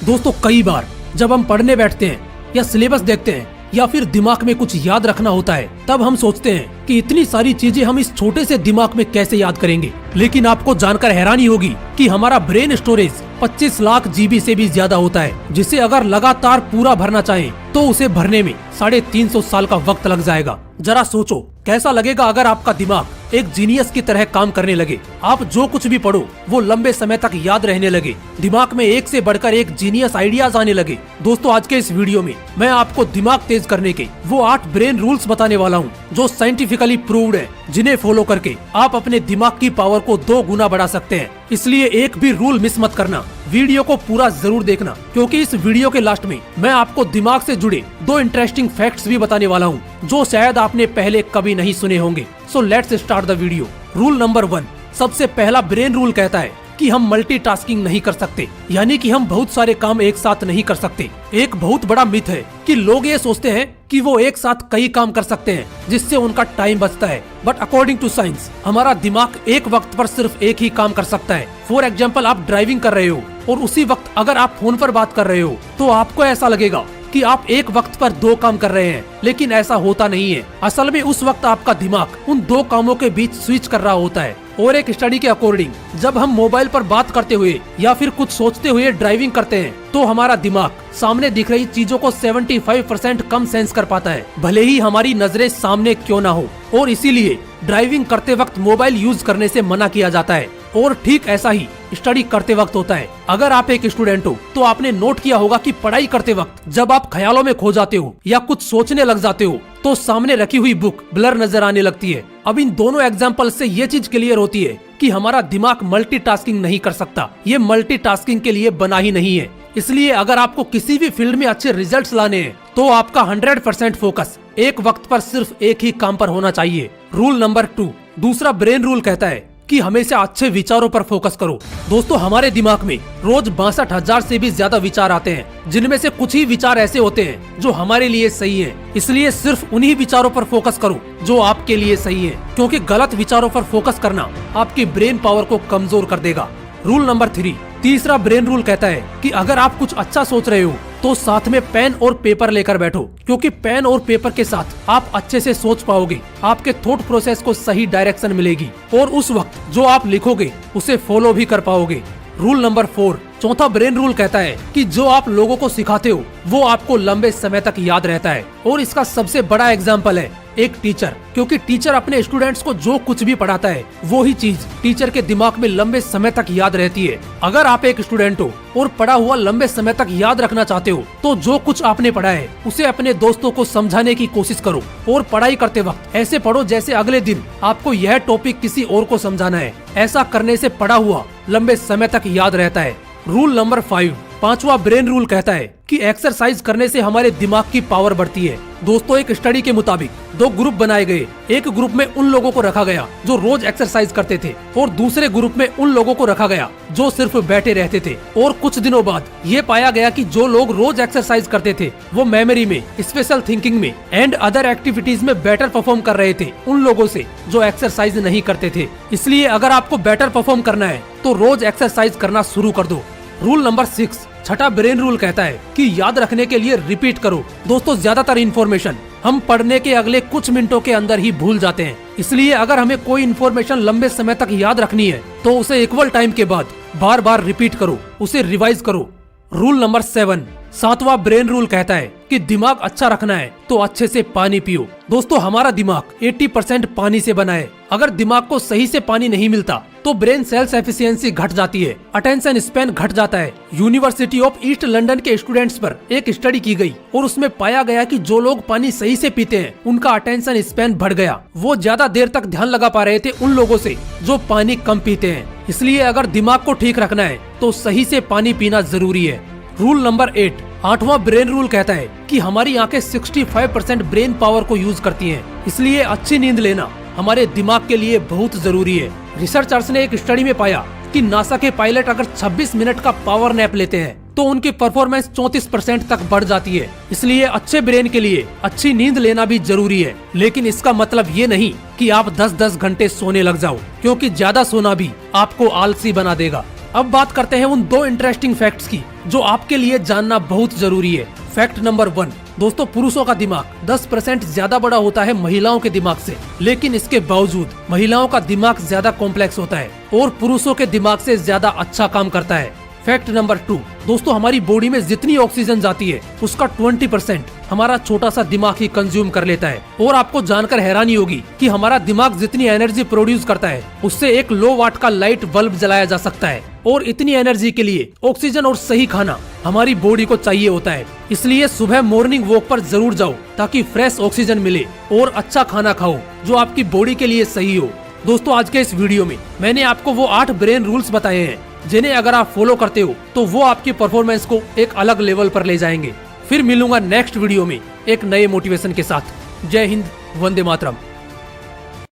दोस्तों कई बार जब हम पढ़ने बैठते हैं या सिलेबस देखते हैं या फिर दिमाग में कुछ याद रखना होता है, तब हम सोचते हैं कि इतनी सारी चीजें हम इस छोटे से दिमाग में कैसे याद करेंगे। लेकिन आपको जानकर हैरानी होगी कि हमारा ब्रेन स्टोरेज 25 लाख जीबी से भी ज्यादा होता है, जिसे अगर लगातार पूरा भरना चाहें तो उसे भरने में 350 साल का वक्त लग जाएगा। जरा सोचो कैसा लगेगा अगर आपका दिमाग एक जीनियस की तरह काम करने लगे। आप जो कुछ भी पढ़ो वो लंबे समय तक याद रहने लगे, दिमाग में एक से बढ़कर एक जीनियस आइडियाज आने लगे। दोस्तों आज के इस वीडियो में मैं आपको दिमाग तेज करने के वो 8 ब्रेन रूल्स बताने वाला हूँ जो साइंटिफिकली प्रूव्ड है, जिन्हें फॉलो करके आप अपने दिमाग की पावर को 2 गुना बढ़ा सकते हैं। इसलिए एक भी रूल मिस मत करना, वीडियो को पूरा जरूर देखना, क्योंकि इस वीडियो के लास्ट में मैं आपको दिमाग से जुड़े 2 इंटरेस्टिंग फैक्ट्स भी बताने वाला हूँ जो शायद आपने पहले कभी नहीं सुने होंगे। So let's start the video. Rule number 1, सबसे पहला ब्रेन रूल कहता है कि हम मल्टीटास्किंग नहीं कर सकते, यानी कि हम बहुत सारे काम एक साथ नहीं कर सकते। एक बहुत बड़ा मिथ है कि लोग ये सोचते हैं कि वो एक साथ कई काम कर सकते हैं जिससे उनका टाइम बचता है, बट अकॉर्डिंग टू साइंस हमारा दिमाग एक वक्त पर सिर्फ एक ही काम कर सकता है। फॉर एग्जाम्पल, आप ड्राइविंग कर रहे हो और उसी वक्त अगर आप फोन पर बात कर रहे हो तो आपको ऐसा लगेगा कि आप एक वक्त पर 2 काम कर रहे हैं, लेकिन ऐसा होता नहीं है। असल में उस वक्त आपका दिमाग उन 2 कामों के बीच स्विच कर रहा होता है। और एक स्टडी के अकॉर्डिंग जब हम मोबाइल पर बात करते हुए या फिर कुछ सोचते हुए ड्राइविंग करते हैं तो हमारा दिमाग सामने दिख रही चीजों को 75% कम सेंस कर पाता है, भले ही हमारी नजरें सामने क्यों ना हो। और इसीलिए ड्राइविंग करते वक्त मोबाइल यूज करने से मना किया जाता है। और ठीक ऐसा ही स्टडी करते वक्त होता है। अगर आप एक स्टूडेंट हो तो आपने नोट किया होगा कि पढ़ाई करते वक्त जब आप ख्यालों में खो जाते हो या कुछ सोचने लग जाते हो तो सामने रखी हुई बुक ब्लर नजर आने लगती है। अब इन दोनों एग्जाम्पल से ये चीज क्लियर होती है कि हमारा दिमाग मल्टीटास्किंग नहीं कर सकता, ये मल्टीटास्किंग के लिए बना ही नहीं है। इसलिए अगर आपको किसी भी फील्ड में अच्छे रिजल्ट्स लाने हैं तो आपका 100% फोकस एक वक्त पर सिर्फ एक ही काम पर होना चाहिए। रूल नंबर 2, दूसरा ब्रेन रूल कहता है कि हमेशा अच्छे विचारों पर फोकस करो। दोस्तों हमारे दिमाग में रोज 62,000 से भी ज्यादा विचार आते हैं, जिनमें से कुछ ही विचार ऐसे होते हैं जो हमारे लिए सही हैं। इसलिए सिर्फ उन्हीं विचारों पर फोकस करो जो आपके लिए सही है, क्योंकि गलत विचारों पर फोकस करना आपकी ब्रेन पावर को कमजोर कर देगा। रूल नंबर 3, तीसरा ब्रेन रूल कहता है कि अगर आप कुछ अच्छा सोच रहे हो तो साथ में पेन और पेपर लेकर बैठो, क्योंकि पेन और पेपर के साथ आप अच्छे से सोच पाओगे, आपके थॉट प्रोसेस को सही डायरेक्शन मिलेगी और उस वक्त जो आप लिखोगे उसे फॉलो भी कर पाओगे। रूल नंबर 4, चौथा ब्रेन रूल कहता है कि जो आप लोगों को सिखाते हो वो आपको लंबे समय तक याद रहता है। और इसका सबसे बड़ा एग्जाम्पल है एक टीचर, क्योंकि टीचर अपने स्टूडेंट्स को जो कुछ भी पढ़ाता है वो ही चीज टीचर के दिमाग में लंबे समय तक याद रहती है। अगर आप एक स्टूडेंट हो और पढ़ा हुआ लंबे समय तक याद रखना चाहते हो तो जो कुछ आपने पढ़ा है उसे अपने दोस्तों को समझाने की कोशिश करो। और पढ़ाई करते वक्त ऐसे पढ़ो जैसे अगले दिन आपको यह टॉपिक किसी और को समझाना है। ऐसा करने से पढ़ा हुआ लंबे समय तक याद रहता है। रूल नंबर 5, पांचवा ब्रेन रूल कहता है कि एक्सरसाइज करने से हमारे दिमाग की पावर बढ़ती है। दोस्तों एक स्टडी के मुताबिक 2 ग्रुप बनाए गए। एक ग्रुप में उन लोगों को रखा गया जो रोज एक्सरसाइज करते थे और दूसरे ग्रुप में उन लोगों को रखा गया जो सिर्फ बैठे रहते थे। और कुछ दिनों बाद ये पाया गया कि जो लोग रोज एक्सरसाइज करते थे वो मेमोरी में, स्पेशल थिंकिंग में एंड अदर एक्टिविटीज में बेटर परफॉर्म कर रहे थे उन लोगों से जो एक्सरसाइज नहीं करते थे। इसलिए अगर आपको बेटर परफॉर्म करना है तो रोज एक्सरसाइज करना शुरू कर दो। रूल नंबर 6, छठा ब्रेन रूल कहता है कि याद रखने के लिए रिपीट करो। दोस्तों ज्यादातर इन्फॉर्मेशन हम पढ़ने के अगले कुछ मिनटों के अंदर ही भूल जाते हैं, इसलिए अगर हमें कोई इन्फॉर्मेशन लंबे समय तक याद रखनी है तो उसे इक्वल टाइम के बाद बार बार रिपीट करो, उसे रिवाइज करो। रूल नंबर 7, सातवां ब्रेन रूल कहता है कि दिमाग अच्छा रखना है तो अच्छे से पानी पियो। दोस्तों हमारा दिमाग 80% पानी से बना है। अगर दिमाग को सही से पानी नहीं मिलता तो ब्रेन सेल्स एफिशिएंसी घट जाती है, अटेंशन स्पैन घट जाता है। यूनिवर्सिटी ऑफ ईस्ट लंदन के स्टूडेंट्स पर एक स्टडी की गई और उसमें पाया गया कि जो लोग पानी सही से पीते हैं उनका अटेंशन स्पैन बढ़ गया। वो ज्यादा देर तक ध्यान लगा पा रहे थे उन लोगों से जो पानी कम पीते हैं। इसलिए अगर दिमाग को ठीक रखना है तो सही से पानी पीना जरूरी है। रूल नंबर 8, आठवां ब्रेन रूल कहता है कि हमारी आंखें 65% ब्रेन पावर को यूज करती हैं, इसलिए अच्छी नींद लेना हमारे दिमाग के लिए बहुत जरूरी है। रिसर्चर्स ने एक स्टडी में पाया कि नासा के पायलट अगर 26 मिनट का पावर नैप लेते हैं तो उनकी परफॉर्मेंस 34% तक बढ़ जाती है। इसलिए अच्छे ब्रेन के लिए अच्छी नींद लेना भी जरूरी है। लेकिन इसका मतलब ये नहीं कि आप 10-10 घंटे सोने लग जाओ, क्योंकि ज्यादा सोना भी आपको आलसी बना देगा। अब बात करते हैं उन 2 इंटरेस्टिंग फैक्ट्स की जो आपके लिए जानना बहुत जरूरी है। फैक्ट नंबर 1, दोस्तों पुरुषों का दिमाग 10% ज्यादा बड़ा होता है महिलाओं के दिमाग से, लेकिन इसके बावजूद महिलाओं का दिमाग ज्यादा कॉम्प्लेक्स होता है और पुरुषों के दिमाग से ज्यादा अच्छा काम करता है। फैक्ट नंबर 2, दोस्तों हमारी बॉडी में जितनी ऑक्सीजन जाती है उसका 20% हमारा छोटा सा दिमाग ही कंज्यूम कर लेता है। और आपको जानकर हैरानी होगी कि हमारा दिमाग जितनी एनर्जी प्रोड्यूस करता है उससे एक लो वाट का लाइट बल्ब जलाया जा सकता है। और इतनी एनर्जी के लिए ऑक्सीजन और सही खाना हमारी बॉडी को चाहिए होता है। इसलिए सुबह मॉर्निंग वॉक पर जरूर जाओ ताकि फ्रेश ऑक्सीजन मिले और अच्छा खाना खाओ जो आपकी बॉडी के लिए सही हो। दोस्तों आज के इस वीडियो में मैंने आपको वो 8 ब्रेन रूल्स बताए हैं जिन्हें अगर आप फॉलो करते हो तो वो आपकी परफॉर्मेंस को एक अलग लेवल पर ले जाएंगे। फिर मिलूंगा नेक्स्ट वीडियो में एक नए मोटिवेशन के साथ। जय हिंद, वंदे मातरम।